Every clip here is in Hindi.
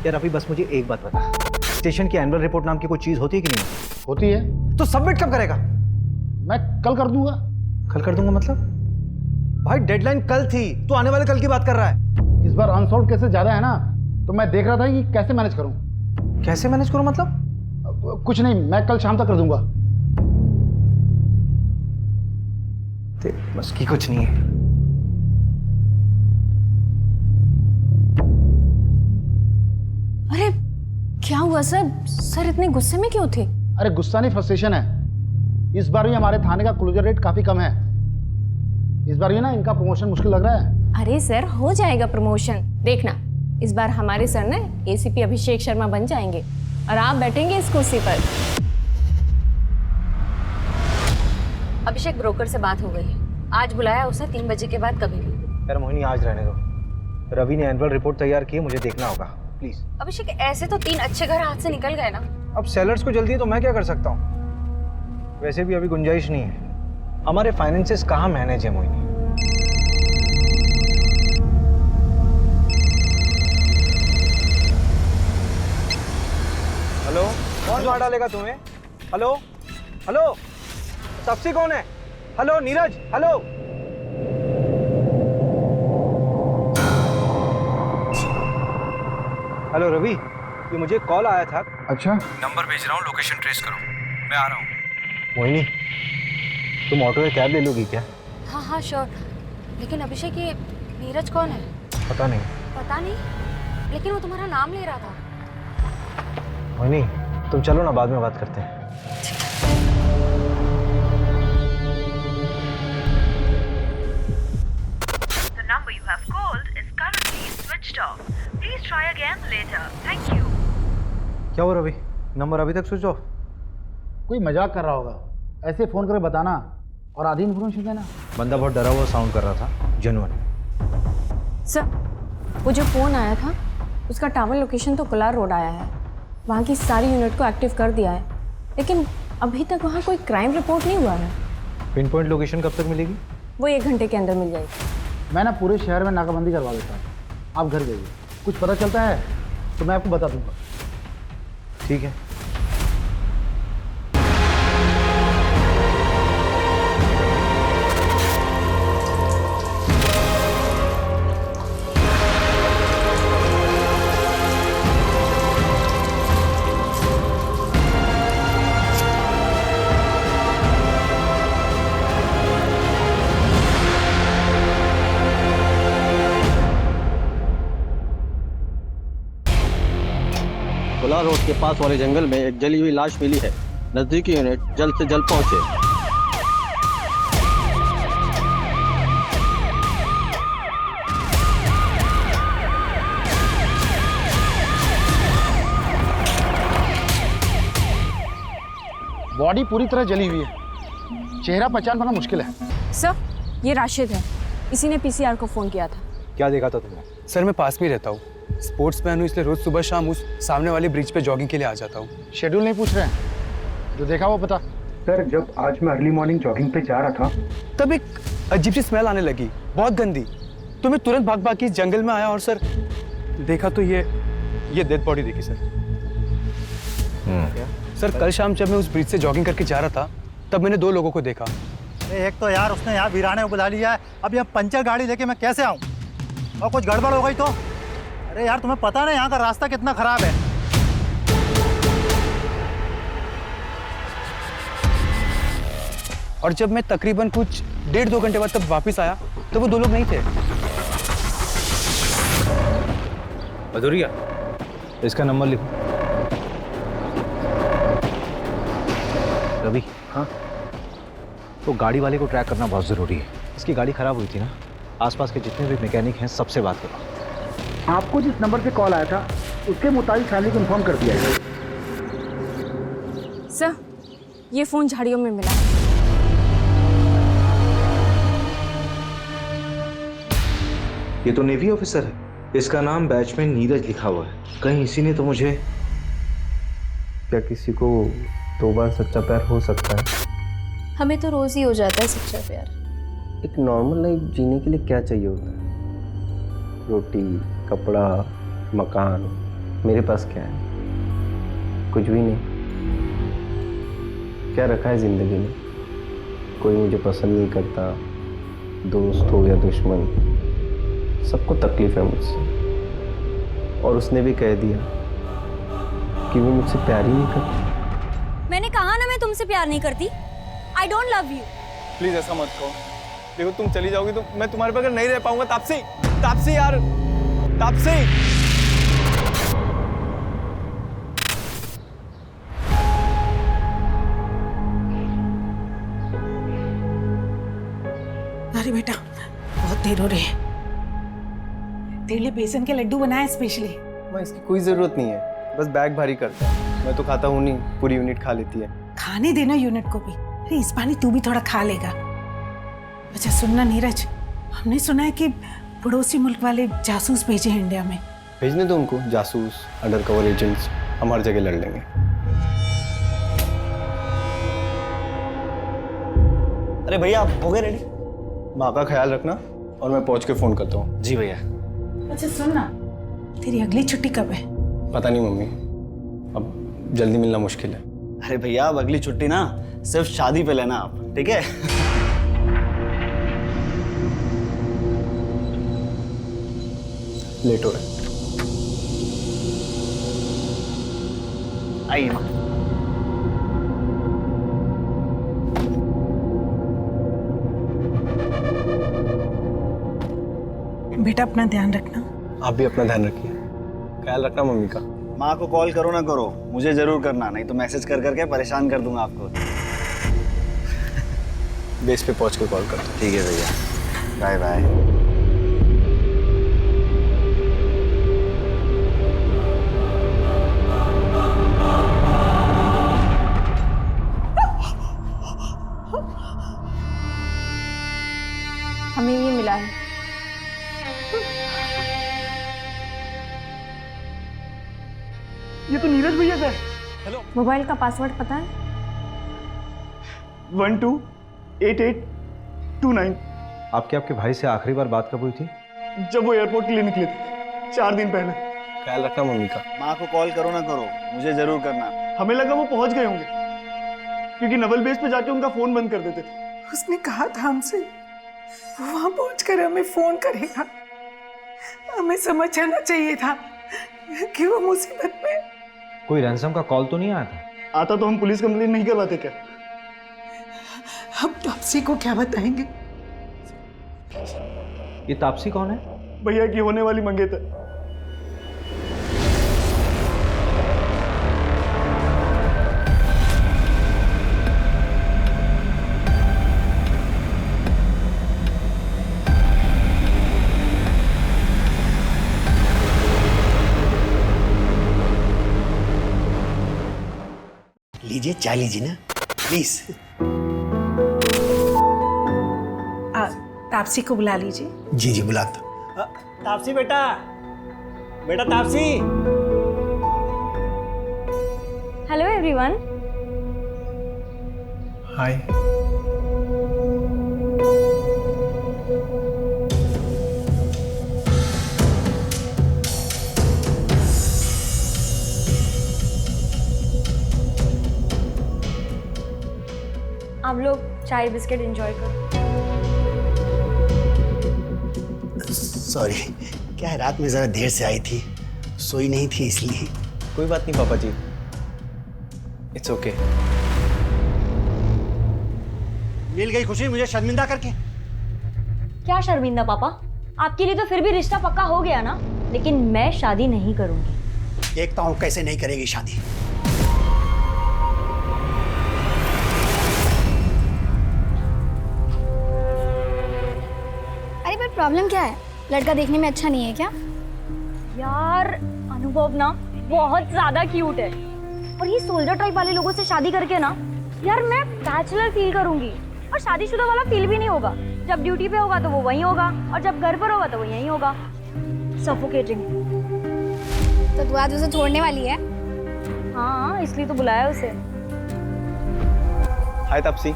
यार अभी बस मुझे एक बात बता, स्टेशन की एनुअल रिपोर्ट नाम की कोई चीज होती है कि नहीं? होती है। तो सबमिट कब करेगा? मैं कल कर दूंगा। कल कर दूंगा मतलब? भाई डेडलाइन कल थी, तू आने वाले कल की बात कर रहा है। इस बार अनसॉल्व केसेस ज्यादा है ना, तो मैं देख रहा था कि कैसे मैनेज करूं। कैसे मैनेज करूं मतलब? कुछ नहीं, मैं कल शाम तक कर दूंगा। बस की कुछ नहीं है। अरे क्या हुआ सर? सर इतने गुस्से में क्यों थे? अरे गुस्सा नहीं, फ्रस्ट्रेशन है। इस बार भी हमारे थाने का क्लोजर रेट काफी कम है। इस बार भी ना इनका प्रमोशन मुश्किल लग रहा है। अरे सर हो जाएगा प्रमोशन, देखना इस बार हमारे सर ना एसीपी अभिषेक शर्मा बन जाएंगे और आप बैठेंगे इस कुर्सी पर। अभिषेक ब्रोकर से बात हो गई है, आज बुलाया उसने 3 बजे के बाद कभी भी। यार मोहिनी आज रहने दो, रवि ने एनुअल रिपोर्ट तैयार की है, मुझे देखना होगा प्लीज। अभिषेक ऐसे तो 3 अच्छे घर हाथ से निकल गए ना। अब सेलर्स को जल्दी है तो मैं क्या कर सकता हूँ? वैसे भी अभी गुंजाइश नहीं है, हमारे फाइनेंसेस कहाँ मैनेज है मोहिनी। हेलो, कौन मार डालेगा तुम्हें? हेलो हेलो, तापसी कौन है? Hello Neeraj, hello. Hello Ravi, ये मुझे कॉल आया था। अच्छा, नंबर भेज रहा हूँ, लोकेशन ट्रेस करो, मैं आ रहा हूँ। मोहिनी, तुम ऑटो या कैब ले लोगी क्या? हाँ हाँ श्योर, लेकिन अभिषेक ये नीरज कौन है? पता नहीं। पता नहीं, लेकिन वो तुम्हारा नाम ले रहा था। मोहिनी तुम चलो ना, बाद में बात करते हैं। The number you have called is currently switched off. Please try again later. Thank you. क्या हुआ रवि, नंबर अभी तक स्विच ऑफ? कोई मजाक कर रहा होगा। ऐसे फोन करके बताना और आधी इन्फॉर्मेशन देना। बंदा बहुत डरा हुआ साउंड कर रहा था, जेन्युइन। सर वो जो फोन आया था उसका टावर लोकेशन तो कोलार रोड आया है, वहाँ की सारी यूनिट को एक्टिव कर दिया है, लेकिन अभी तक वहाँ कोई क्राइम रिपोर्ट नहीं हुआ है। पिन पॉइंट लोकेशन कब तक मिलेगी? वो 1 घंटे के अंदर मिल जाएगी। मैं ना पूरे शहर में नाकाबंदी करवा देता हूँ, आप घर जाइए। कुछ पता चलता है तो मैं आपको बता दूंगा। ठीक है। कोलार रोड के पास वाले जंगल में एक जली हुई लाश मिली है। नजदीकी यूनिट जल्द से जल्द पहुंचे। बॉडी पूरी तरह जली हुई है, चेहरा पहचान पाना मुश्किल है। सर ये राशिद है, इसी ने पीसीआर को फ़ोन किया था। क्या देखा था तुमने? सर मैं पास में ही रहता हूँ, स्पोर्ट्स मैन हूँ, इसलिए रोज सुबह शाम उस सामने वाली ब्रिज पे जॉगिंग के लिए आ जाता हूँ। शेड्यूल नहीं पूछ रहे हैं, जो देखा वो पता। सर जब आज मैं अर्ली मॉर्निंग जॉगिंग पे जा रहा था तब एक अजीब सी स्मेल आने लगी, बहुत गंदी। तो मैं तुरंत भाग भाग के इस जंगल में आया और सर देखा तो ये डेड बॉडी देखी सर। सर कल शाम जब मैं उस ब्रिज से जॉगिंग करके जा रहा था तब मैंने 2 लोगों को देखा। एक तो यार उसने यहाँ वीराने को बुला लिया है, अब यहाँ पंचर गाड़ी लेके मैं कैसे आऊँ? और कुछ गड़बड़ हो गई तो? अरे यार तुम्हें पता ना यहाँ का रास्ता कितना खराब है। और जब मैं तकरीबन कुछ 1.5-2 घंटे बाद तब वापस आया तो वो 2 लोग नहीं थे। भदौरिया, इसका नंबर लिखो। रवि, हाँ तो गाड़ी वाले को ट्रैक करना बहुत ज़रूरी है। इसकी गाड़ी खराब हुई थी ना, आसपास के जितने भी मैकेनिक हैं सबसे बात करो। आपको जिस नंबर पे कॉल आया था उसके मुताबिक फैमिली को इन्फॉर्म कर दिया है। सर ये फ़ोन झाड़ियों में मिला। ये तो नेवी ऑफिसर है, इसका नाम बैचमैन नीरज लिखा हुआ है। कहीं इसी ने तो मुझे... क्या किसी को 2 बार सच्चा प्यार हो सकता है? हमें तो रोज ही हो जाता है सच्चा प्यार। एक नॉर्मल लाइफ जीने के लिए क्या चाहिए होता है? रोटी, कपड़ा, मकान, मेरे पास क्या है? कुछ भी नहीं। क्या रखा है जिंदगी में? कोई मुझे पसंद नहीं करता, दोस्त हो या दुश्मन, सबको तकलीफ है मुझसे। और उसने भी कह दिया कि वो मुझसे प्यार ही नहीं करती। मैंने कहा ना मैं तुमसे प्यार नहीं करती। I don't love you. Please ऐसा मत कहो। देखो तुम चली जाओगी तो मैं तुम्हारे बगैर नहीं रह पाऊंगा। तापसी, तापसी यार, तापसी। अरे बेटा, बहुत देर हो रही है। तेरे लिए बेसन के लड्डू बनाए स्पेशली। माँ, इसकी कोई जरूरत नहीं है, बस बैग भारी करता है। मैं तो खाता हूँ नहीं, पूरी यूनिट खा लेती है। खाने देना यूनिट को भी। अरे इस बार तू भी थोड़ा खा लेगा। अच्छा सुनना नीरज, हमने सुना है कि पड़ोसी मुल्क वाले जासूस भेजे हैं इंडिया में। भेजने दो उनको, जासूस, अंडर कवर एजेंट्स, हम हर जगह लड़ लेंगे। अरे भैया, आप हो गए रेडी? माँ का ख्याल रखना और मैं पहुंच के फोन करता हूँ। जी भैया। अच्छा सुनना, तेरी अगली छुट्टी कब है? पता नहीं मम्मी, अब जल्दी मिलना मुश्किल है। अरे भैया, अब अगली छुट्टी ना सिर्फ शादी पे लेना आप, ठीक है? लेट हो रहा है। आइए माँ। बेटा अपना ध्यान रखना। आप भी अपना ध्यान रखिए, ख्याल रखना मम्मी का। माँ को कॉल करो ना करो, मुझे जरूर करना, नहीं तो मैसेज कर करके परेशान कर दूंगा आपको। बेस पे पहुंच के कॉल करता हूँ। ठीक है भैया, बाय बाय। हमें ये मिला है। ये तो नीरज भैया का है। हेलो। मोबाइल का पासवर्ड पता है? 128829। आपके भाई से आखिरी बार बात कब हुई थी? जब वो एयरपोर्ट के लिए निकले थे 4 दिन पहले। ख्याल रखना मम्मी का। माँ को कॉल करो ना करो, मुझे जरूर करना। हमें लगा वो पहुंच गए होंगे, क्योंकि नवल बेस पे जाके उनका फोन बंद कर देते थे। उसने कहा था हमसे वो वहां पहुंचकर हमें फोन करेगा। हमें समझ आना चाहिए था कि वो मुसीबत में। कोई रैंसम का कॉल तो नहीं आया था? आता तो हम पुलिस कंप्लेंट नहीं करवाते क्या? अब तापसी को क्या बताएंगे? ये तापसी कौन है? भैया की होने वाली मंगेतर। लीजिए चाय लीजिए ना प्लीज। तापसी को बुला लीजिए। जी जी बुलाता। तापसी बेटा, बेटा तापसी। Hello everyone. हाय। आप लोग चाय बिस्किट एंजॉय करो। सॉरी, क्या है रात में जरा देर से आई थी, सोई नहीं थी इसलिए। कोई बात नहीं पापा जी, इट्स ओके। मिल गई खुशी मुझे शर्मिंदा करके। क्या शर्मिंदा पापा? आपके लिए तो फिर भी रिश्ता पक्का हो गया ना, लेकिन मैं शादी नहीं करूंगी। देखता हूँ कैसे नहीं करेगी शादी। अरे पर प्रॉब्लम क्या है? लड़का देखने में अच्छा नहीं है क्या? यार अनुभव ना बहुत ज्यादा क्यूट है, और ये सोल्जर टाइप वाले लोगों से शादी करके ना यार मैं बैचलर फील करूंगी, और शादीशुदा वाला फील भी नहीं होगा। जब ड्यूटी पे होगा तो वो वहीं होगा, और जब घर पर होगा तो वो यहीं होगा। सफोकेटिंग। तो तू आज उसे छोड़ने वाली है? हाँ, इसलिए तो बुलाया उसे। हाय तापसी।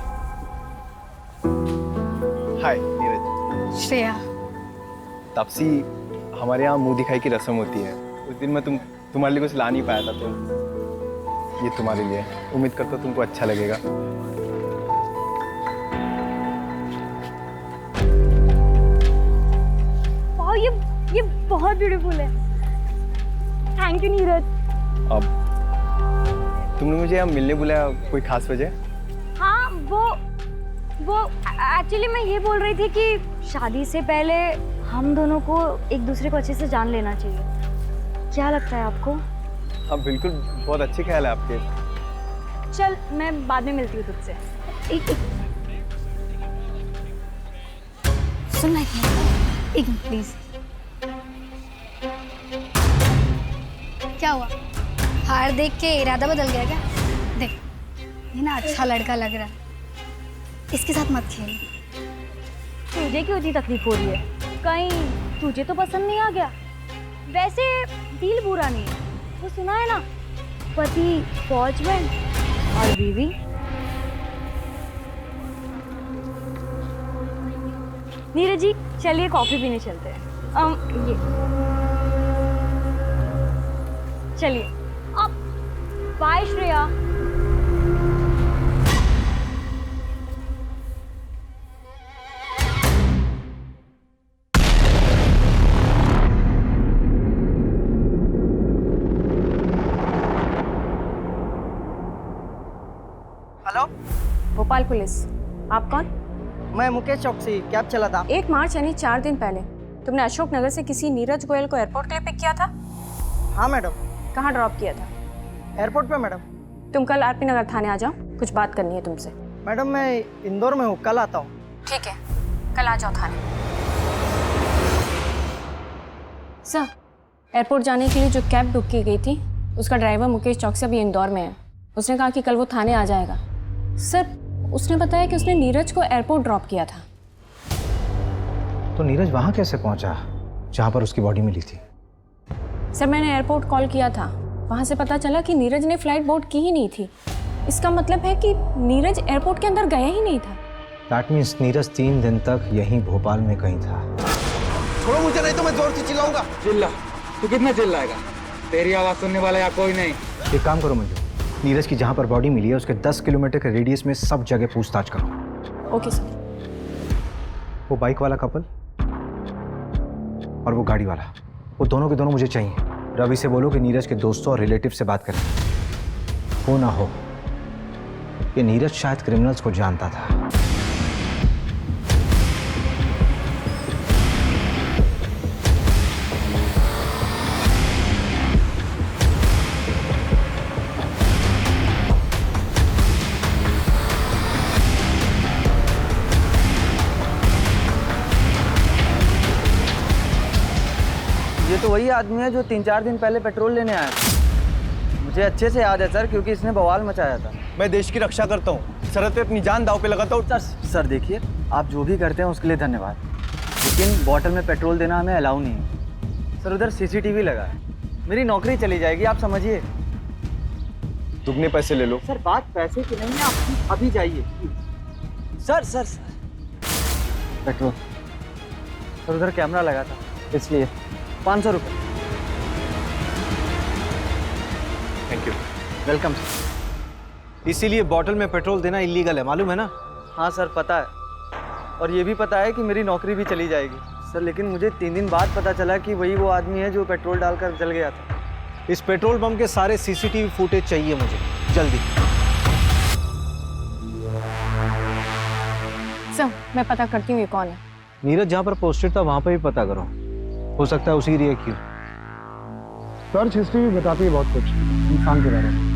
हाय नीरज। श्रेया। तापसी, हमारे यहाँ मुंह दिखाई की रस्म होती है, उस दिन मैं तुम्हारे लिए कुछ ला नहीं पाया था, तो ये तुम्हारे लिए। उम्मीद करता हूँ तुमको अच्छा लगेगा। वाह, ये बहुत ब्यूटीफुल है। Thank you Neeraj. अब तुमने मुझे यहाँ मिलने बुलाया, कोई खास वजह? हाँ, वो एक्चुअली मैं ये बोल रही थी कि शादी से पहले हम दोनों को एक दूसरे को अच्छे से जान लेना चाहिए। क्या लगता है आपको? हाँ बिल्कुल, बहुत अच्छे ख्याल है आपके। चल, मैं बाद में मिलती हूँ तुझसे। एक सुनना, एक मिनट प्लीज। क्या हुआ? हार देख के इरादा बदल गया क्या? देख, ये ना अच्छा लड़का लग रहा है, इसके साथ मत खेल। तुझे क्यों इतनी तकलीफ हो रही है? कहीं तुझे तो पसंद नहीं आ गया? वैसे दिल बुरा नहीं है, वो सुना है ना, पति फौज में और बीवी। नीरज जी, चलिए कॉफी पीने चलते हैं। ये चलिए। अब bye Shreya. Hello, Bhopal police. आप कौन? मैं मुकेश चौकसी कैब चला था। 1 मार्च यानी 4 दिन पहले तुमने अशोक नगर से किसी नीरज गोयल को एयरपोर्ट के लिए पिक किया था? हाँ मैडम। कहाँ ड्रॉप किया था? एयरपोर्ट पे मैडम। तुम कल आरपी नगर थाने आ जाओ, कुछ बात करनी है तुमसे। मैडम मैं इंदौर में हूँ, कल आता हूँ। ठीक है, कल आ जाओ थाने। सर, एयरपोर्ट जाने के लिए जो कैब बुक की गई थी उसका ड्राइवर मुकेश चौकसी अभी इंदौर में है। उसने कहा कि कल वो थाने आ जाएगा। सर, उसने बताया कि उसने नीरज को एयरपोर्ट ड्रॉप किया था। तो नीरज वहाँ कैसे पहुँचा जहाँ पर उसकी बॉडी मिली थी? सर, मैंने एयरपोर्ट कॉल किया था, वहाँ से पता चला कि नीरज ने फ्लाइट बोर्ड की ही नहीं थी। इसका मतलब है कि नीरज एयरपोर्ट के अंदर गया ही नहीं था। दैट मीन्स नीरज 3 दिन तक यहीं भोपाल में कहीं था। छोड़ो मुझे, नहीं तो मैं जोर से चिल्लाऊंगा। चिल्ला? तू कितना चिल्लाएगा? तेरी आवाज सुनने वाला यहाँ कोई नहीं। एक काम करो मंजू, नीरज की जहाँ पर बॉडी मिली है उसके 10 किलोमीटर के रेडियस में सब जगह पूछताछ करो। Okay sir. वो बाइक वाला कपल और वो गाड़ी वाला, वो दोनों के दोनों मुझे चाहिए। रवि से बोलो कि नीरज के दोस्तों और रिलेटिव से बात करें। हो ना हो ये नीरज शायद क्रिमिनल्स को जानता था। ये तो वही आदमी है जो 3-4 दिन पहले पेट्रोल लेने आया था। मुझे अच्छे से याद है सर, क्योंकि इसने बवाल मचाया था। मैं देश की रक्षा करता हूँ, सरहद पे अपनी जान दांव पे लगाता हूँ। सर देखिए, आप जो भी करते हैं उसके लिए धन्यवाद, लेकिन बॉटल में पेट्रोल देना हमें अलाउ नहीं है। सर, उधर CCTV लगा है, मेरी नौकरी चली जाएगी, आप समझिए। दुगने पैसे ले लो। सर, बात पैसे की नहीं है, आप अभी जाइए। Sir petrol. सर, उधर कैमरा लगा था इसलिए 500 रुपये। Thank you. Welcome sir. इसीलिए बॉटल में पेट्रोल देना इलीगल है, मालूम है ना? हाँ सर, पता है, और ये भी पता है कि मेरी नौकरी भी चली जाएगी सर। लेकिन मुझे 3 दिन बाद पता चला कि वही वो आदमी है जो पेट्रोल डालकर जल गया था। इस पेट्रोल पंप के सारे CCTV फुटेज चाहिए मुझे, जल्दी। सर, मैं पता करती हूँ ये कौन है। नीरज जहाँ पर पोस्टेड था वहाँ पर भी पता करो, हो सकता है उसी रिएक्ट किया। सर्च हिस्ट्री भी बताती है बहुत कुछ इंसान के बारे में।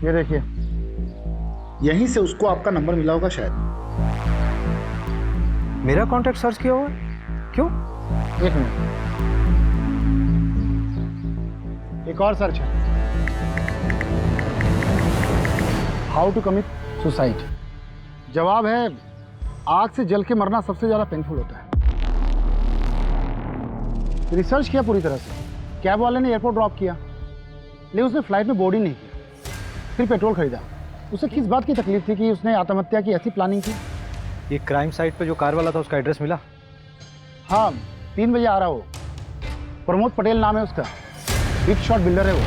ये देखिए, यहीं से उसको आपका नंबर मिला होगा शायद। मेरा कांटेक्ट सर्च किया हुआ? क्यों? एक मिनट, एक और सर्च है, हाउ टू कमिट सुसाइड। जवाब है, आग से जल के मरना सबसे ज्यादा पेनफुल होता है। रिसर्च किया पूरी तरह से, कैब वाले ने एयरपोर्ट ड्रॉप किया, लेकिन उसने फ्लाइट में बोर्ड ही नहीं किया। फिर पेट्रोल खरीदा। उसे किस बात की तकलीफ थी कि उसने आत्महत्या की ऐसी प्लानिंग की? ये क्राइम साइट पे जो कार वाला था उसका एड्रेस मिला? हाँ 3 बजे आ रहा हो। प्रमोद पटेल नाम है उसका, बिग शॉट बिल्डर है वो।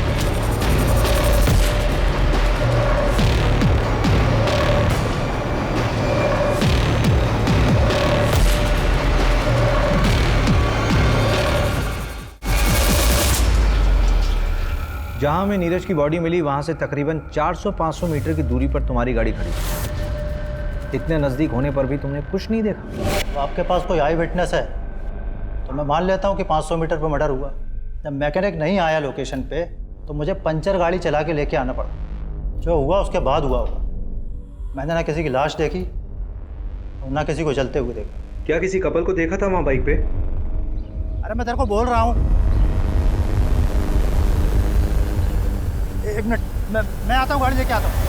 जहां हमें नीरज की बॉडी मिली वहां से तकरीबन 400-500 मीटर की दूरी पर तुम्हारी गाड़ी खड़ी थी। इतने नज़दीक होने पर भी तुमने कुछ नहीं देखा। तो आपके पास कोई आई विटनेस है तो मैं मान लेता हूँ कि 500 मीटर पर मर्डर हुआ। जब मैकेनिक नहीं आया लोकेशन पे तो मुझे पंचर गाड़ी चला के लेके आना पड़ा। जो हुआ उसके बाद हुआ होगा। मैंने ना किसी की लाश देखी और ना किसी को जलते हुए देखा। क्या किसी कपल को देखा था वहाँ बाइक पे? अरे मैं तेरे को बोल रहा हूँ, एक मिनट, मैं आता हूँ, गाड़ी लेके आता हूँ।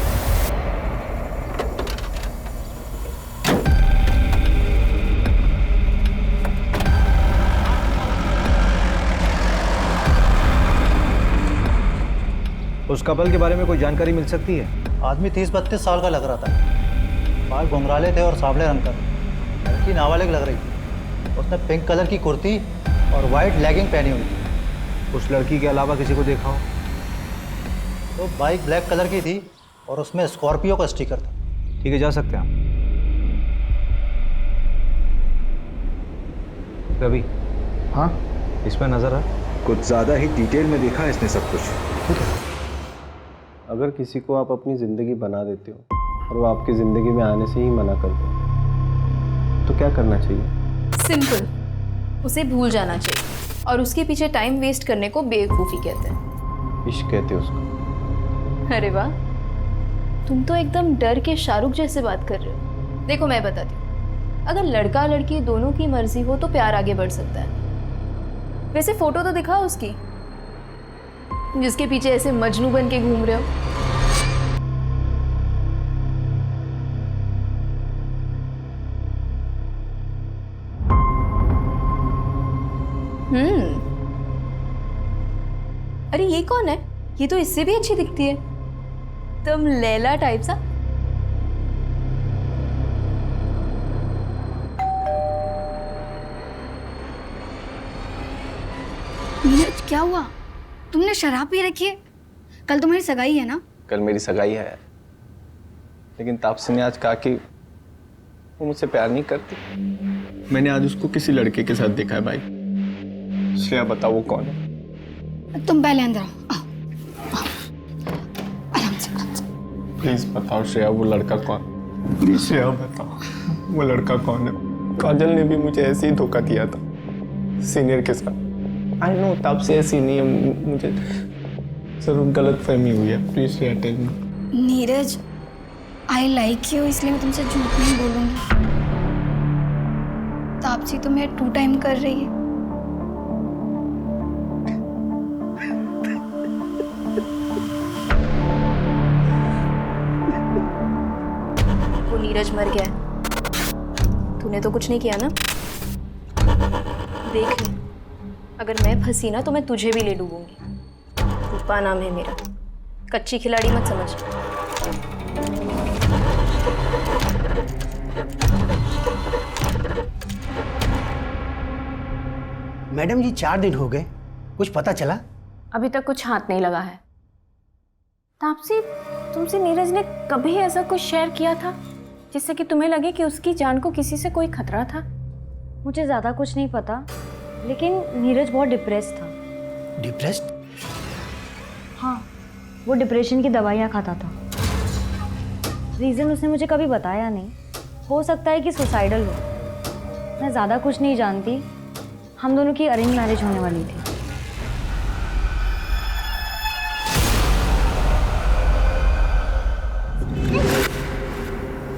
उस कपल के बारे में कोई जानकारी मिल सकती है? आदमी 30-32 साल का लग रहा था। बाल घुंघराले थे और सांवले रंग का। लड़की नाबालिग लग रही थी। उसने पिंक कलर की कुर्ती और वाइट लेगिंग पहनी हुई थी। उस लड़की के अलावा किसी को देखा हो? तो बाइक ब्लैक कलर की थी और उसमें स्कॉर्पियो का स्टिकर था। ठीक है, जा सकते हैं आप। रवि, हाँ इसमें नजर आ कुछ ज़्यादा ही डिटेल में देखा है इसने सब कुछ। ठीक है। अगर किसी को आप अपनी ज़िंदगी बना देते हो और वो आपकी ज़िंदगी में आने से ही मना कर दे तो क्या करना चाहिए? सिंपल, उसे भूल जाना चाहिए और उसके पीछे टाइम वेस्ट करने को बेवकूफ़ी कहते हैं। इश्क कहते हैं उसको। अरे वाह, तुम तो एकदम डर के शाहरुख जैसे बात कर रहे हो। देखो मैं बताती हूँ, अगर लड़का लड़की दोनों की मर्जी हो तो प्यार आगे बढ़ सकता है। वैसे फोटो तो दिखाओ उसकी, जिसके पीछे ऐसे मजनू बन के घूम रहे हो। अरे ये कौन है? ये तो इससे भी अच्छी दिखती है। तुम लैला टाइप सा। नीरज क्या हुआ? तुमने शराब पी रखी है? कल तुम्हारी सगाई है ना? कल मेरी सगाई है, लेकिन तापसी ने आज कहा कि वो मुझसे प्यार नहीं करती। मैंने आज उसको किसी लड़के के साथ देखा है भाई। श्रेया बताओ वो कौन है? तुम पहले अंदर आओ। प्लीज बताओ श्रेया वो लड़का कौन? प्लीज श्रेया बताओ वो लड़का कौन है? काजल ने भी मुझे ऐसे ही धोखा दिया था सीनियर के साथ। आई नो तब से ऐसी नहीं है, मुझे जरूर गलत फहमी हुई है। Please Shreya tell me. Neeraj, I like you, इसलिए मैं तुमसे झूठ नहीं बोलूंगी। तापसी तुम्हें 2 टाइम कर रही है। नीरज मर गया है। तूने तो कुछ नहीं किया ना? देख ले, अगर मैं फंसी ना तो मैं तुझे भी ले डूबूंगी। रूपा नाम है मेरा, कच्ची खिलाड़ी मत समझ। मैडम जी 4 दिन हो गए, कुछ पता चला? अभी तक कुछ हाथ नहीं लगा है। तापसी, तुमसे नीरज ने कभी ऐसा कुछ शेयर किया था जिससे कि तुम्हें लगे कि उसकी जान को किसी से कोई खतरा था? मुझे ज़्यादा कुछ नहीं पता, लेकिन नीरज बहुत डिप्रेस्ड था। डिप्रेस्ड? हाँ, वो डिप्रेशन की दवाइयाँ खाता था। रीज़न उसने मुझे कभी बताया नहीं। हो सकता है कि सुसाइडल हो। मैं ज़्यादा कुछ नहीं जानती। हम दोनों की अरेंज मैरिज होने वाली थी।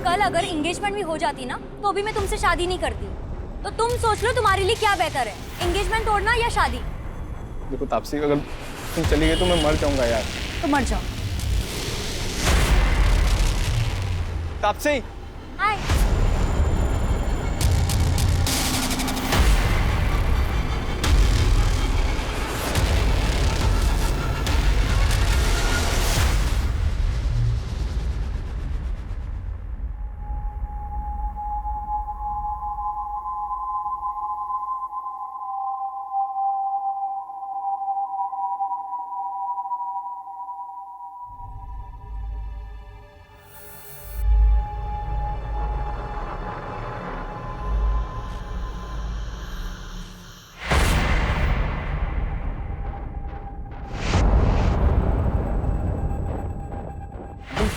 कल अगर एंगेजमेंट भी हो जाती ना तो भी मैं तुमसे शादी नहीं करती। तो तुम सोच लो तुम्हारे लिए क्या बेहतर है, एंगेजमेंट तोड़ना या शादी? देखो तापसी, अगर तुम चली गई तो मैं मर जाऊंगा यार। तो मर जाओ। तापसी, हाय।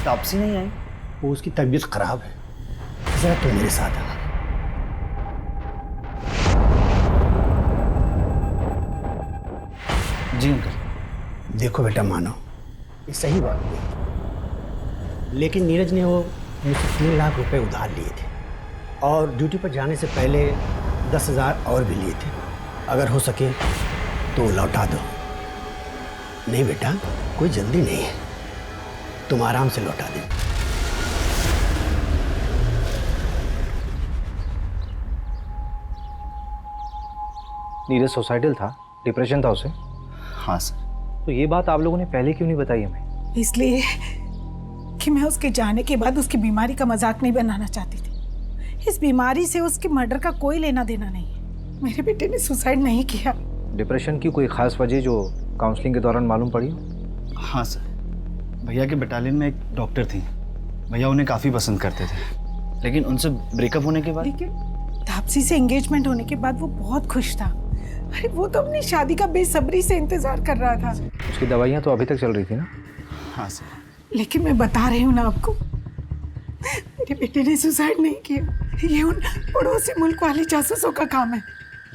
तापसी नहीं आई? वो उसकी तबीयत खराब है, जरा तू मेरे साथ आ। जी अंकल। देखो बेटा, मानो ये सही बात नहीं, लेकिन नीरज ने वो मुझसे 3 लाख रुपए उधार लिए थे और ड्यूटी पर जाने से पहले 10,000 और भी लिए थे। अगर हो सके तो लौटा दो। नहीं बेटा, कोई जल्दी नहीं है, तुम आराम से लौटा दे। नीरज सुसाइडल था, डिप्रेशन था उसे? हाँ सर। तो ये बात आप लोगों ने पहले क्यों नहीं बताई हमें? इसलिए कि मैं उसके जाने के बाद उसकी बीमारी का मजाक नहीं बनाना चाहती थी। इस बीमारी से उसके मर्डर का कोई लेना देना नहीं है। मेरे बेटे ने सुसाइड नहीं किया। डिप्रेशन की कोई खास वजह जो काउंसलिंग के दौरान मालूम पड़ी हो? हाँ सर, भैया के बटालियन में एक डॉक्टर थी, भैया उन्हें काफ़ी पसंद करते थे, लेकिन उनसे ब्रेकअप होने के बाद। लेकिन तापसी से एंगेजमेंट होने के बाद वो बहुत खुश था। अरे वो तो अपनी शादी का बेसब्री से इंतजार कर रहा था। उसकी दवाइयाँ तो अभी तक चल रही थी ना? हाँ सर। लेकिन मैं बता रही हूँ ना आपको, मेरे बेटे ने सुसाइड नहीं किया। ये उन पड़ोसी मुल्क वाले जासूसों का काम है।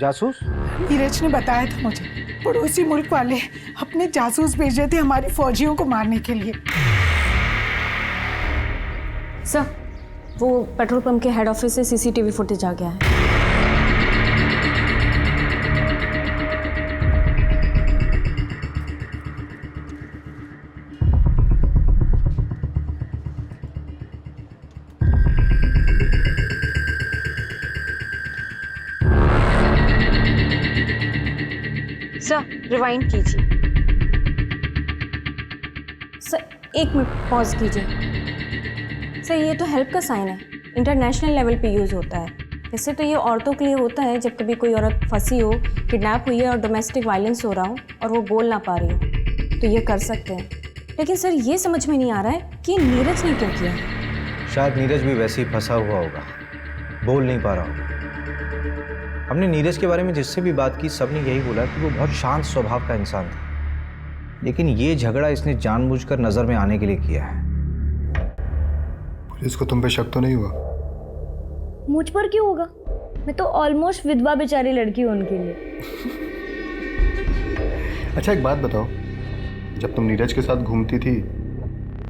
जासूस? नीरज ने बताया था मुझे, पड़ोसी मुल्क वाले अपने जासूस भेजे थे हमारी फौजियों को मारने के लिए। सर, वो पेट्रोल पंप के हेड ऑफिस से सीसीटीवी फुटेज आ गया है। सर, रिवाइंड कीजिए। सर, 1 मिनट पॉज कीजिए। सर, ये तो हेल्प का साइन है, इंटरनेशनल लेवल पे यूज़ होता है। वैसे तो ये औरतों के लिए होता है जब कभी कोई औरत फंसी हो, किडनैप हुई है और डोमेस्टिक वायलेंस हो रहा हो और वो बोल ना पा रही हो, तो ये कर सकते हैं। लेकिन सर, ये समझ में नहीं आ रहा है कि नीरज ने क्यों किया। शायद नीरज भी वैसे ही फंसा हुआ होगा, बोल नहीं पा रहा होगा। हमने नीरज के बारे में जिससे भी बात की, सबने यही बोला कि वो बहुत शांत स्वभाव का इंसान था, लेकिन ये झगड़ा इसने जानबूझकर नजर में आने के लिए किया है। पुलिस को तुम पे शक तो नहीं हुआ? मुझ पर क्यों होगा? मैं तो ऑलमोस्ट विधवा बेचारी लड़की हूँ उनके लिए। अच्छा एक बात बताओ, जब तुम नीरज के साथ घूमती थी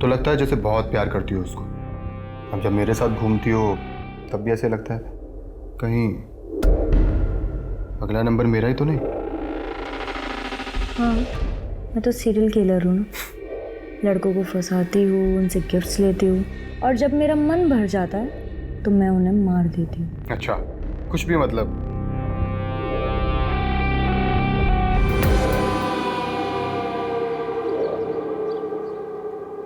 तो लगता है जैसे बहुत प्यार करती हो उसको, अब जब मेरे साथ घूमती हो तब भी ऐसे लगता है कहीं अगला नंबर मेरा ही तो नहीं? हाँ, मैं तो सीरियल किलर हूँ ना। लड़कों को फंसाती हूँ, उनसे गिफ्ट्स लेती हूँ और जब मेरा मन भर जाता है तो मैं उन्हें मार देती हूँ। अच्छा, कुछ भी मतलब?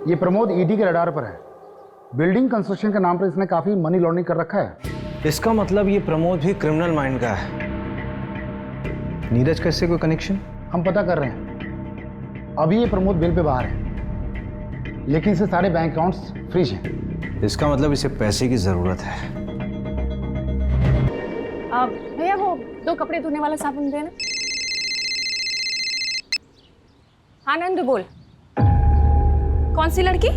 ये प्रमोद ईडी के रडार पर है। बिल्डिंग कंस्ट्रक्शन के नाम पर इसने काफी मनी लॉन्ड्रिंग कर रखा है। इसका मतलब ये प्रमोद भी क्रिमिनल माइंड का है। नीरज का इससे कोई कनेक्शन? हम पता कर रहे हैं। अभी ये प्रमोद बेल पे बाहर है, लेकिन इसे सारे बैंक अकाउंट्स फ्रीज हैं। इसका मतलब इसे पैसे की जरूरत है। भैया वो 2 कपड़े धोने वाला साबुन देना। हाँ नंदू बोल। कौन सी लड़की?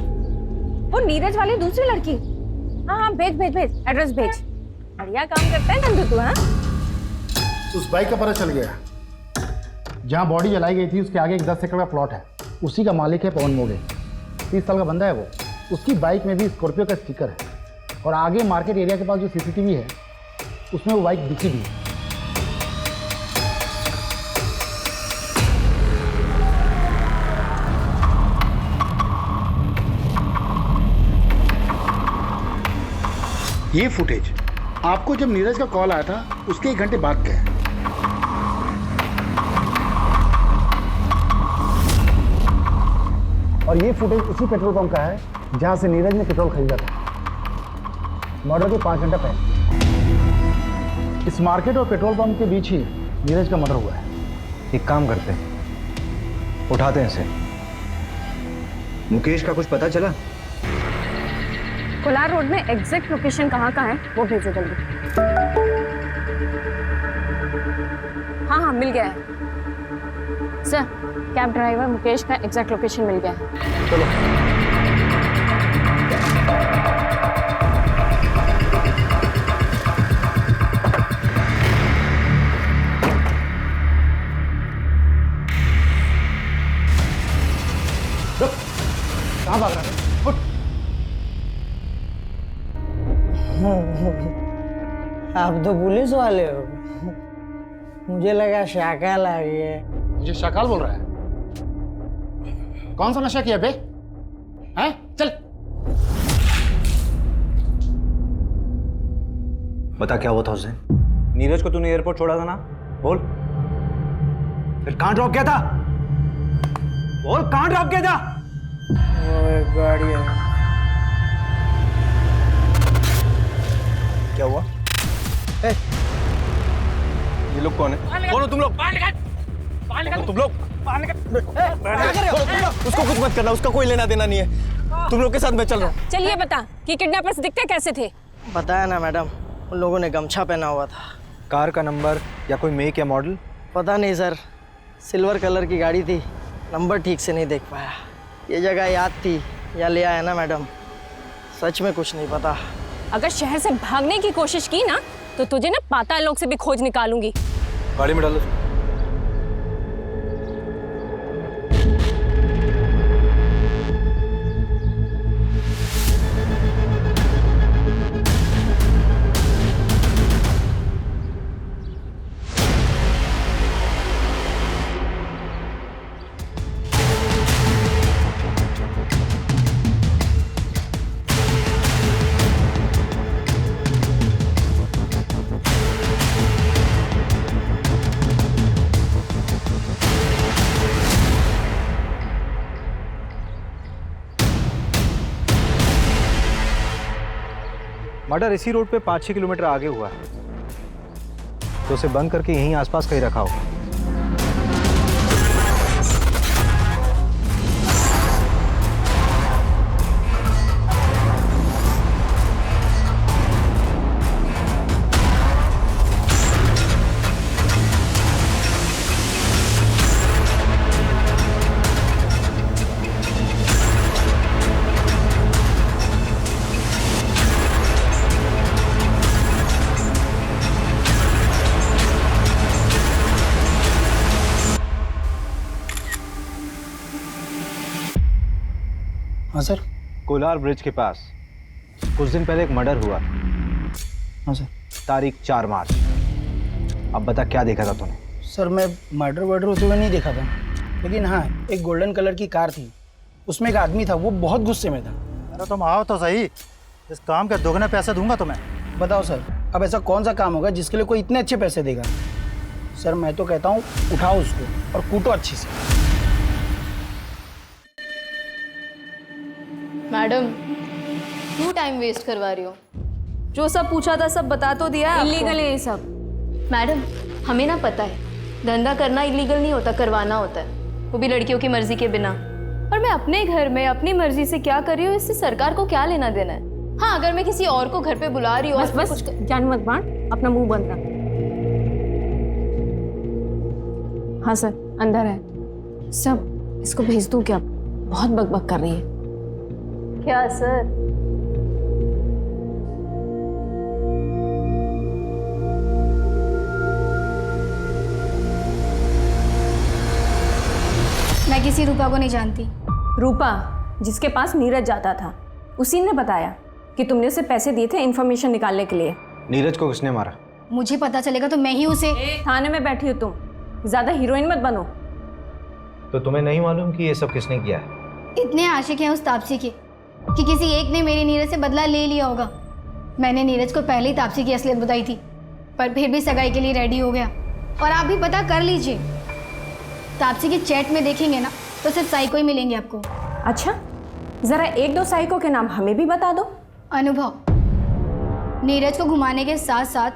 वो नीरज वाली दूसरी लड़की? हाँ हाँ, भेज भेज भेज, एड्रेस भेज। बढ़िया काम करता है नंदू तू। हाँ, उस बाइक का पता चल गया। जहां बॉडी जलाई गई थी उसके आगे एक 10 एकड़ का प्लॉट है, उसी का मालिक है पवन मोगे। 30 साल का बंदा है वो। उसकी बाइक में भी स्कॉर्पियो का स्टिकर है और आगे मार्केट एरिया के पास जो सीसीटीवी है उसमें वो बाइक दिखी भी है। ये फुटेज आपको जब नीरज का कॉल आया था उसके 1 घंटे बाद का है। और ये फुटेज उसी पेट्रोल पंप का है जहां से नीरज ने पेट्रोल खरीदा था मर्डर के 5 घंटा पहले। इस मार्केट और पेट्रोल पंप के बीच ही नीरज का मर्डर हुआ है। एक काम करते हैं, उठाते हैं इसे। मुकेश का कुछ पता चला? कोलार रोड में एग्जैक्ट लोकेशन कहाँ का है वो भेजो जल्दी। हाँ हाँ, मिल गया है सर। कैब ड्राइवर मुकेश का एग्जैक्ट लोकेशन मिल गया है। चलो। आप तो पुलिस वाले हो। मुझे लगा शाकाल आ गया। मुझे शाकाल बोल रहा है? कौन सा नशा किया बे? हैं? चल। बता क्या हुआ था उस दिन? नीरज को तूने एयरपोर्ट छोड़ा था ना? बोल। फिर कहां ड्रॉप किया था? बोल कहां ड्रॉप किया था? वो एक गाड़ी है। क्या हुआ? ए, ये लोग कौन है? कौन हो तुम लोग? तुम लोग उसको कुछ मत करना, उसका कोई लेना देना नहीं है। तुम लोग के साथ मैं चल रहा हूँ। चलिए बता कि किडनैपर्स दिखते कैसे थे? बताया ना मैडम, उन लोगों ने गमछा पहना हुआ था। कार का नंबर या कोई मेक या मॉडल? पता नहीं सर, सिल्वर कलर की गाड़ी थी, नंबर ठीक से नहीं देख पाया। ये जगह याद थी या ले आया ना मैडम, सच में कुछ नहीं पता। अगर शहर से भागने की कोशिश की ना तो तुझे ना पाताल लोक से भी खोज निकालूंगी। गाड़ी में डालो। मर्डर इसी रोड पे 5-6 किलोमीटर आगे हुआ है, तो उसे बंद करके यहीं आसपास कहीं रखा होगा। हाँ सर। कोलार ब्रिज के पास कुछ दिन पहले एक मर्डर हुआ। हाँ सर। तारीख 4 मार्च। अब बता क्या देखा था तूने? सर मैं मर्डर वर्डर होते हुए नहीं देखा था, लेकिन हाँ एक गोल्डन कलर की कार थी, उसमें एक आदमी था, वो बहुत गुस्से में था। अरे तुम आओ तो सही, इस काम के दोगुने पैसे दूंगा तुम्हें। बताओ सर, अब ऐसा कौन सा काम होगा जिसके लिए कोई इतने अच्छे पैसे देगा? सर मैं तो कहता हूँ उठाओ उसको और कूटो अच्छे से। मैडम क्यों टाइम वेस्ट करवा रही हो? जो सब पूछा था सब बता तो दिया है। इलीगल है ये सब। मैडम हमें ना पता है, धंधा करना इलीगल नहीं होता, करवाना होता है, वो भी लड़कियों की मर्जी के बिना। और मैं अपने घर में अपनी मर्जी से क्या कर रही हूँ, इससे सरकार को क्या लेना देना है? हाँ अगर मैं किसी और को घर पे बुला रही हूँ। बस कुछ जान मत बांट, अपना मुंह बंद रख। हाँ सर अंदर है सब, इसको भेज दूं क्या? बहुत बकबक कर रही है। क्या सर? मैं किसी रूपा को नहीं जानती। रूपा जिसके पास नीरज जाता था, उसी ने बताया कि तुमने उसे पैसे दिए थे इन्फॉर्मेशन निकालने के लिए। नीरज को किसने मारा? मुझे पता चलेगा तो मैं ही उसे। थाने में बैठी हो तुम, ज्यादा हीरोइन मत बनो। तो तुम्हें नहीं मालूम कि ये सब किसने किया है? इतने आशिक हैं उस तापसी के कि किसी एक ने मेरे नीरज से बदला ले लिया होगा। मैंने नीरज को पहले ही तापसी की असलियत बताई थी, पर फिर भी सगाई के लिए रेडी हो गया। और आप भी पता कर लीजिए, तापसी की चैट में देखेंगे ना तो सिर्फ साइको ही मिलेंगे आपको। अच्छा जरा 1-2 साइको के नाम हमें भी बता दो। अनुभव, नीरज को घुमाने के साथ साथ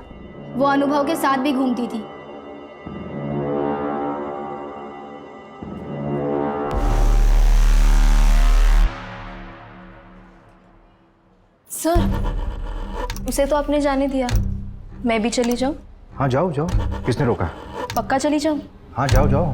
वो अनुभव के साथ भी घूमती थी। सर उसे तो आपने जाने दिया, मैं भी चली जाऊं? हाँ जाओ जाओ, किसने रोका? पक्का चली जाऊं? हाँ जाओ जाओ।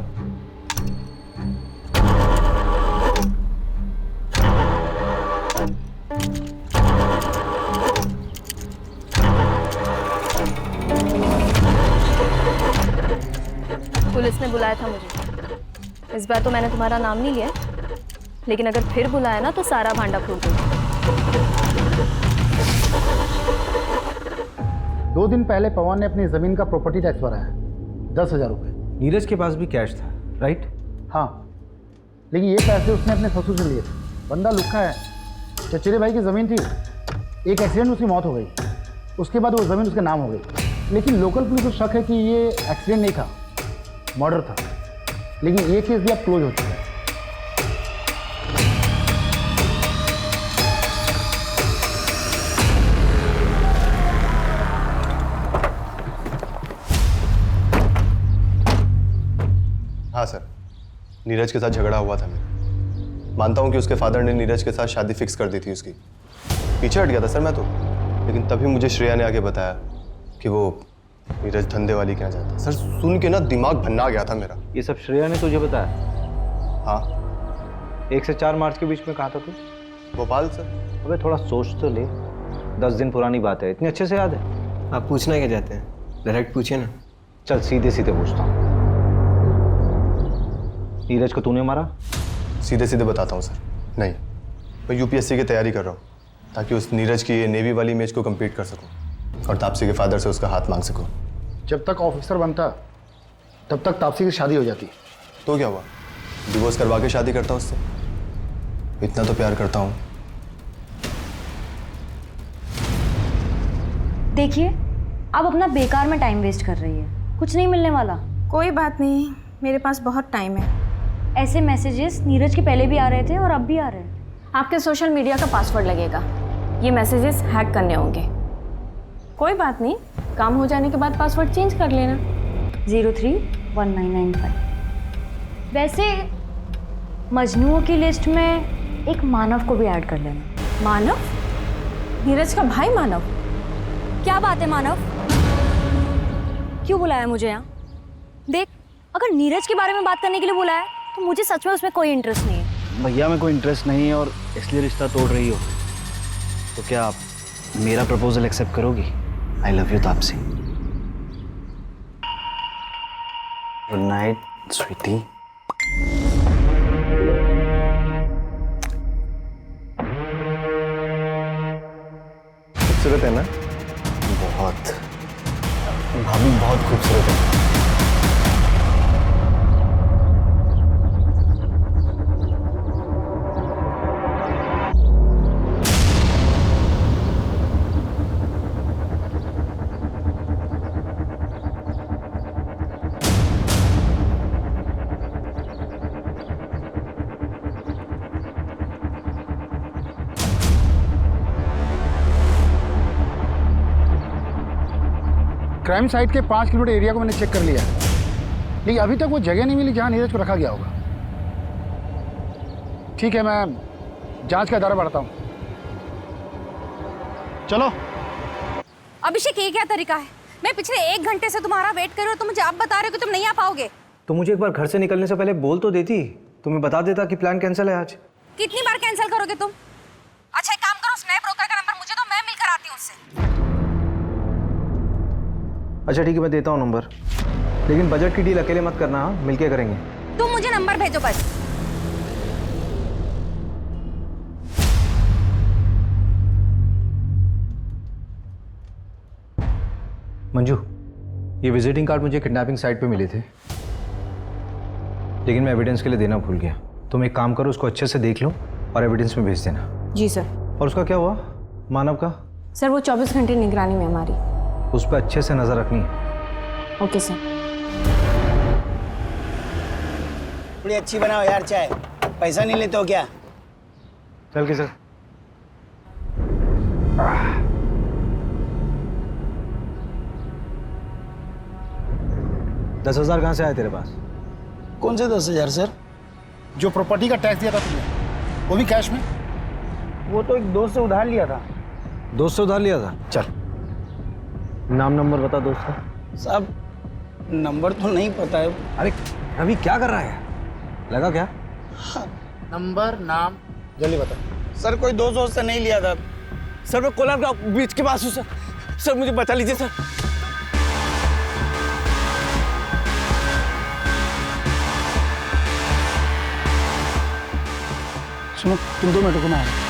पुलिस ने बुलाया था मुझे। इस बार तो मैंने तुम्हारा नाम नहीं लिया, लेकिन अगर फिर बुलाया ना तो सारा भांडा फूट दूंगा। 2 दिन पहले पवन ने अपनी ज़मीन का प्रॉपर्टी टैक्स भरा है, 10,000 रुपये। नीरज के पास भी कैश था, राइट? हाँ, लेकिन ये पैसे उसने अपने ससुर से लिए थे। बंदा लुक्खा है। चचेरे भाई की ज़मीन थी, एक एक्सीडेंट में उसकी मौत हो गई, उसके बाद वो ज़मीन उसके नाम हो गई। लेकिन लोकल पुलिस को शक है कि ये एक्सीडेंट नहीं था, मर्डर था। लेकिन ये केस भी अब क्लोज हो चुका है। हाँ सर, नीरज के साथ झगड़ा हुआ था मेरा। मानता हूँ कि उसके फादर ने नीरज के साथ शादी फिक्स कर दी थी उसकी। पीछे हट गया था सर मैं तो, लेकिन तभी मुझे श्रेया ने आके बताया कि वो नीरज धंधे वाली के यहाँ जाता है। सर सुन के ना दिमाग भन्ना गया था मेरा। ये सब श्रेया ने तुझे बताया? हाँ। 1 से 4 मार्च के बीच में कहाँ था तू? भोपाल सर। अबे थोड़ा सोच तो ले, 10 दिन पुरानी बात है, इतनी अच्छे से याद है? आप पूछना क्या चाहते हैं, डायरेक्ट पूछिए ना। चल सीधे सीधे पूछता हूँ, नीरज को तूने मारा? सीधे सीधे बताता हूँ सर, नहीं। मैं यूपीएससी की तैयारी कर रहा हूँ ताकि उस नीरज की नेवी वाली इमेज को कंप्लीट कर सकूँ और तापसी के फादर से उसका हाथ मांग सकूँ। जब तक ऑफिसर बनता तब तक तापसी की शादी हो जाती। तो क्या हुआ, डिवोर्स करवा के शादी करता उससे? इतना तो प्यार करता हूँ। देखिए, आप अपना बेकार में टाइम वेस्ट कर रही है, कुछ नहीं मिलने वाला। कोई बात नहीं, मेरे पास बहुत टाइम है। ऐसे मैसेजेस नीरज के पहले भी आ रहे थे और अब भी आ रहे हैं। आपके सोशल मीडिया का पासवर्ड लगेगा, ये मैसेजेस हैक करने होंगे। कोई बात नहीं, काम हो जाने के बाद पासवर्ड चेंज कर लेना। 031995। वैसे मजनुओं की लिस्ट में एक मानव को भी ऐड कर लेना। मानव? नीरज का भाई मानव? क्या बात है मानव, क्यों बुलाया मुझे यहाँ? देख, अगर नीरज के बारे में बात करने के लिए बुलाया तो मुझे सच में उसमें कोई इंटरेस्ट नहीं है। भैया में कोई इंटरेस्ट नहीं है और इसलिए रिश्ता तोड़ रही हो, तो क्या आप मेरा प्रपोजल एक्सेप्ट करोगी? I love you Tapsee. Good night sweetie. खूबसूरत है ना? बहुत। भाभी बहुत खूबसूरत है। क्राइम साइट के 5 किलोमीटर एरिया को मैंने चेक कर लिया है, लेकिन अभी तक वो जगह नहीं मिली जहां नीरज को रखा गया होगा। ठीक है, मैं जांच का दायरा बढ़ाता हूं। चलो। अभिषेक, ये क्या तरीका है? मैं पिछले 1 घंटे से तुम्हारा वेट कर रही हूँ, तुम मुझे अब बता रहे हो कि तुम नहीं आ पाओगे। तो मुझे एक बार घर से निकलने से पहले बोल तो देती, तुम्हें बता देता कि प्लान कैंसिल है आज। कितनी बार कैंसिल करोगे तुम? अच्छा एक काम करो, स्नैप ब्रोकर का नंबर मुझे दो, मैं मिलकर आती हूँ उससे। अच्छा ठीक है, मैं देता हूँ नंबर, लेकिन बजट की डील अकेले मत करना, हाँ? मिलके करेंगे। तुम मुझे नंबर भेजो बस। मंजू, ये विजिटिंग कार्ड मुझे किडनैपिंग साइट पे मिले थे, लेकिन मैं एविडेंस के लिए देना भूल गया। तुम एक काम करो, उसको अच्छे से देख लो और एविडेंस में भेज देना। जी सर। और उसका क्या हुआ, मानव का? सर वो 24 घंटे निगरानी में हमारी। उस पर अच्छे से नजर रखनी है। Okay sir. थोड़ी अच्छी बनाओ यार चाय, पैसा नहीं लेते हो क्या? चल के सर। 10,000 कहाँ से आए तेरे पास? कौन से 10,000 सर? जो प्रॉपर्टी का टैक्स दिया था तुमने, वो भी कैश में? वो तो एक दोस्त से उधार लिया था। दोस्त से उधार लिया था? चल नाम नंबर बता दोस्त का। साहब नंबर तो नहीं पता है। अरे अभी क्या कर रहा है, लगा क्या? हाँ। नंबर नाम जल्दी बता। सर कोई दोस्त से नहीं लिया था सर, मैं कोलार का बीच के पास हूँ सर। सर मुझे बचा लीजिए सर। सुनो, तुम 2 मिनट को मैं आया।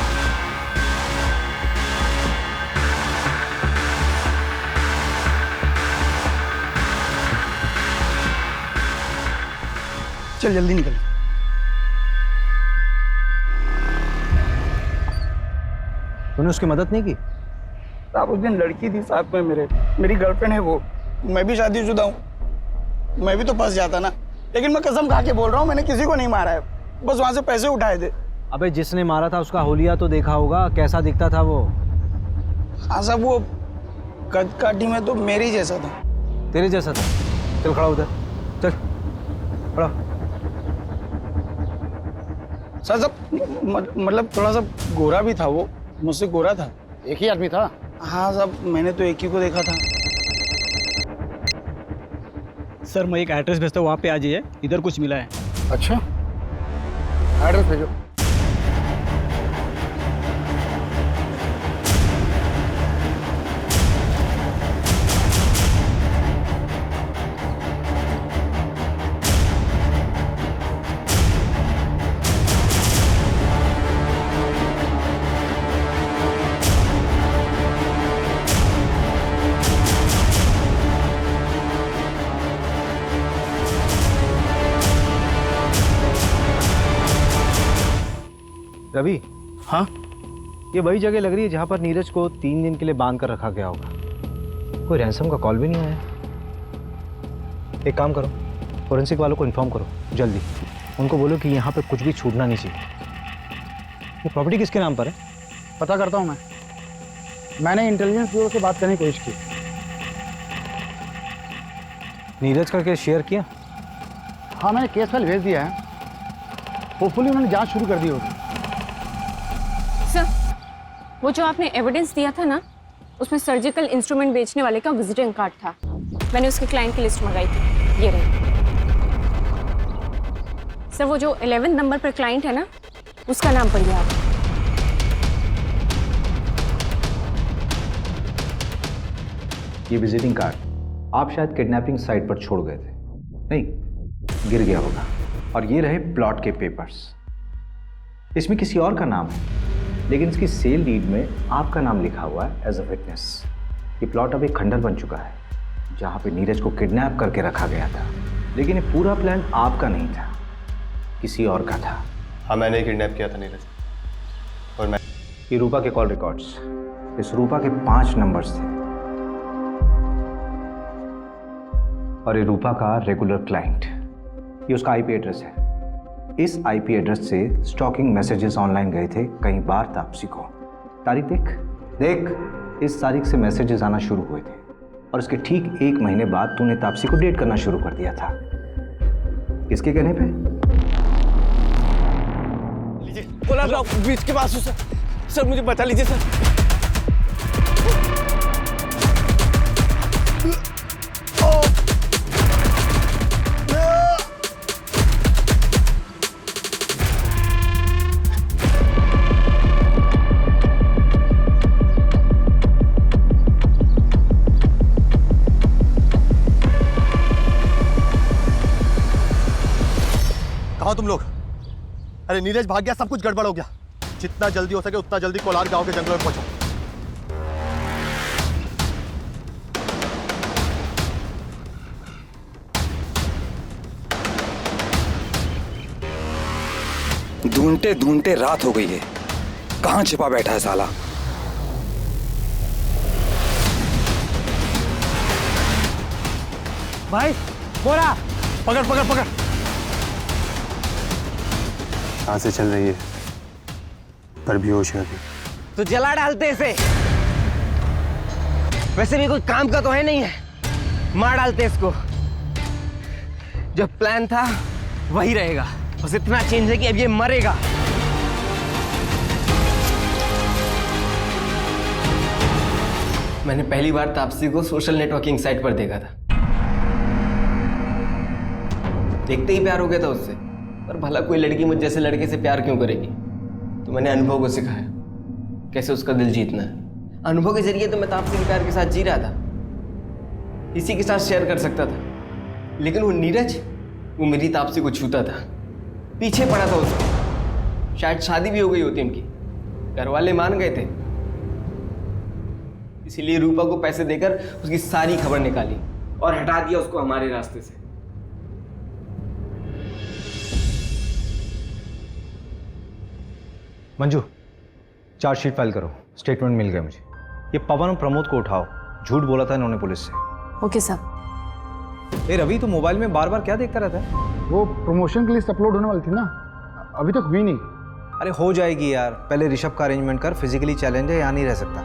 चल जल्दी निकल। तूने उसकी मदद नहीं की? साहब उस दिन लड़की थी साथ में मेरी गर्लफ्रेंड है वो। मैं भी शादीशुदा हूँ, मैं भी तो फंस जाता ना। लेकिन मैं कसम खा के बोल रहा हूँ, मैंने किसी को नहीं मारा है, बस वहां से पैसे उठाए थे। अबे जिसने मारा था उसका होलिया तो देखा होगा, कैसा दिखता था वो? हाँ साहब, वो कद काठी में तो मेरे जैसा था। तेरे जैसा था? चल खड़ा उधर, चल खड़ा। सर मतलब थोड़ा सा गोरा भी था वो, मुझसे गोरा था। एक ही आदमी था? हाँ साहब, मैंने तो एक ही को देखा था। सर मैं एक एड्रेस भेजता हूँ, वहाँ पे आ जाइए, इधर कुछ मिला है। अच्छा, एड्रेस भेजो। रवि, हाँ? ये वही जगह लग रही है जहाँ पर नीरज को 3 दिन के लिए बांध कर रखा गया होगा। कोई रैंसम का कॉल भी नहीं आया। एक काम करो, फोरेंसिक वालों को इन्फॉर्म करो जल्दी। उनको बोलो कि यहाँ पे कुछ भी छूटना नहीं चाहिए। ये प्रॉपर्टी किसके नाम पर है? पता करता हूँ मैंने इंटेलिजेंस ब्यूरो से बात करने की कोशिश की। नीरज का केस शेयर किया? हाँ, मैंने केस फाइल भेज दिया है। होपफुली उन्होंने जांच शुरू कर दी होगी। सर, वो जो आपने एविडेंस दिया था ना, उसमें सर्जिकल इंस्ट्रूमेंट बेचने वाले का विजिटिंग कार्ड था। मैंने उसके क्लाइंट की लिस्ट मंगाई थी, ये रही। सर, वो जो 11 नंबर पर क्लाइंट है ना, उसका नाम पढ़िए आप। ये विजिटिंग कार्ड आप शायद किडनैपिंग साइट पर छोड़ गए थे। नहीं, गिर गया होगा। और ये रहे प्लॉट के पेपर्स। इसमें किसी और का नाम है, लेकिन इसकी सेल डीड में आपका नाम लिखा हुआ है एज अ विटनेस। ये प्लॉट अब एक खंडर बन चुका है जहाँ पे नीरज को किडनैप करके रखा गया था। लेकिन ये पूरा प्लान आपका नहीं था, किसी और का था। हाँ, मैंने किडनैप किया था नीरज। और मैं ये रूपा के कॉल रिकॉर्ड्स, इस रूपा के 5 नंबर्स थे। और ये रूपा का रेगुलर क्लाइंट, ये उसका आईपी एड्रेस है। इस आईपी एड्रेस से स्टॉकिंग मैसेजेस ऑनलाइन गए थे कई बार तापसी को। तारीख देख, इस तारीख से मैसेजेस आना शुरू हुए थे और उसके ठीक 1 महीने बाद तूने तापसी को डेट करना शुरू कर दिया था। किसके कहने पे? लीजिए, बोला ब्रिज के पास हूँ सर, मुझे बचा लीजिए सर। कहाँ तुम लोग? अरे नीरज भाग गया, सब कुछ गड़बड़ हो गया। जितना जल्दी हो सके उतना जल्दी कोलार गांव के जंगलों में पहुंचो। ढूंढते ढूंढते रात हो गई है, कहाँ छिपा बैठा है साला? भाई बोरा, पकड़ पकड़ पकड़। कहाँ से चल रही है? पर भी होश है अभी। तो जला डालते इसे। वैसे भी कोई काम का तो है नहीं है, मार डालते इसको। जो प्लान था वही रहेगा, बस इतना चेंज है कि अब ये मरेगा। मैंने पहली बार तापसी को सोशल नेटवर्किंग साइट पर देखा था। देखते ही प्यार हो गया था उससे। पर भला कोई लड़की मुझ जैसे लड़के से प्यार क्यों करेगी? तो मैंने अनुभव को सिखाया कैसे उसका दिल जीतना है। अनुभव के जरिए तो मैं तापसी के प्यार के साथ जी रहा था, इसी के साथ शेयर कर सकता था। लेकिन वो नीरज, वो मेरी तापसी को छूता था, पीछे पड़ा था उसका। शायद शादी भी हो गई होती उनकी, घर वाले मान गए थे। इसीलिए रूपा को पैसे देकर उसकी सारी खबर निकाली और हटा दिया उसको हमारे रास्ते से। मंजू, चार्जशीट फाइल करो। स्टेटमेंट मिल गया मुझे। ये पवन और प्रमोद को उठाओ, झूठ बोला था इन्होंने पुलिस से। ओके साहब। ए रवि, तू मोबाइल में बार बार क्या देखता रहता है? वो प्रमोशन की लिस्ट अपलोड होने वाली थी ना, अभी तक हुई नहीं। अरे हो जाएगी यार, पहले ऋषभ का अरेंजमेंट कर। फिजिकली चैलेंज है, यहाँ नहीं रह सकता।